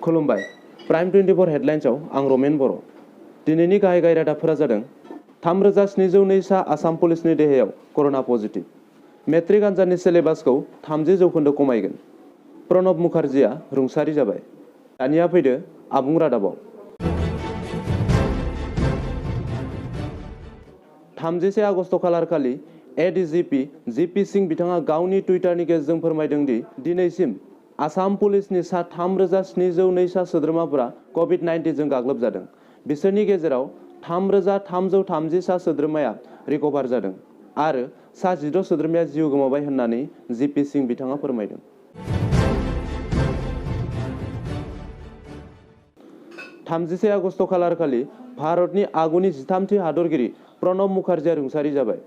खुलुमबाय। प्राइम 24 हेडलाइन्सआव आं रमेन बर'। दिनैनि गाहाय रादाबफोरा जादों 3702 सा आसाम पुलिसनि देहायाव कर'ना पजिटिभ। मेट्रिक आनजादनि सिलेबासखौ 30% खमायगोन। प्रणब मुखार्जीआ रुंसारि जाबाय। दानिया फैदो आबुं रादाबाव। 31 आगस्ट खालारखालि एडिजिपि जिपि सिंह बिथाङा गावनि टुइटारनि गेजेरजों फोरमायदों दि दिनैसिम आसाम पुलिसनि सा 3702 सा सोद्रोमाफोरा कभिड-19 जों गाग्लोबजादों। बिसोरनि गेजेराव 3330 सा सोद्रोमाया रिकभार जादों आरो सा 16 सोद्रोमाया जिउ गोमाबाय होननानै जिपि सिंह बिथाङा फोरमायदों। 31 आगस्ट खालारखालि भारतनि आगुनि 13थि हादरगिरि प्रणब मुखार्जीआ रुंसारि जाबाय।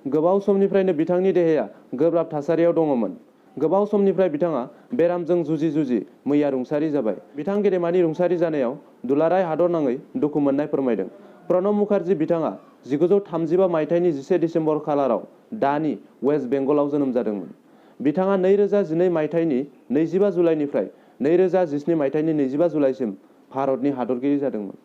गोबाव समनिफ्रायनो बिथांनि देहाया गोब्राब थासारियाव दङमोन। गोबाव समनिफ्राय बिथाङा बेरामजों जुजि मैया रुंसारि जाबाय। बिथां गेदेमानि रुंसारि जानायाव दुलाराय हादरनाङै दुखु मोननाय फोरमायदों। प्रणब मुखार्जी बिथाङा 1935 मायथाइनि 11 दिसेम्बर खालाराव दानि वेस्ट बेंगलाव जोनोम जादोंमोन। बिथाङा 2012 मायथाइनि 25 जुलाइनिफ्राय 2017 मायथाइनि 25 जुलाइसिम भारतनि हादरगिरि जादोंमोन।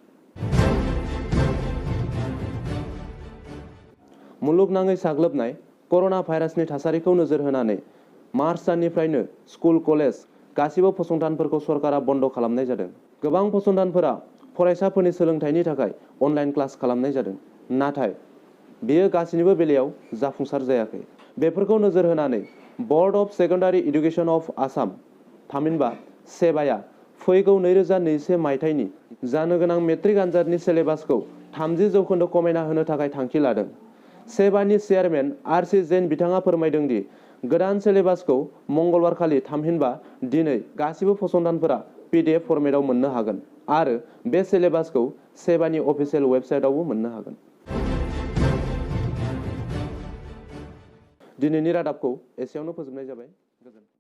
मुलुगनाङै साग्लोबनाय कर'ना भाइरासनि थासारिखौ नोजोर होनानै मार्च दाननिफ्रायनो स्कुल कलेज गासिबो फसंथानफोरखौ सरकारा बन्द खालामनाय जादों। गोबां फसंथानफोरा फरायसाफोरनि सोलोंथाइनि थाखाय अनलाइन क्लास खालामनाय जादों, नाथाय बेयो गासिनिबो बेलायाव जाफुंसार जायाखै। बेफोरखौ नोजोर होनानै board of secondary education of Assam थामहिनबा सेबाया फैगौ 2021 मायथाइनि जानो गोनां मेट्रिक आनजादनि सिलेबासखौ 30% खमायना होनो थाखाय थांखि लादों। सेबानि चेयारमेन आर.सि. जैन बिथाङा फोरमायदों दि गोदान सिलेबासखौ मंगलबार खालि थामहिनबा दिनै गासिबो फसंथानफोरा PDF फर्मेटआव मोननो हागोन आरो बे सिलेबासखौ सेबानि अफिसियेल वेबसाइटआवबो मोननो हागोन। दिनैनि रादाबखौ एसेयावनो फोजोबनाय जाबाय। गोजोन्थों।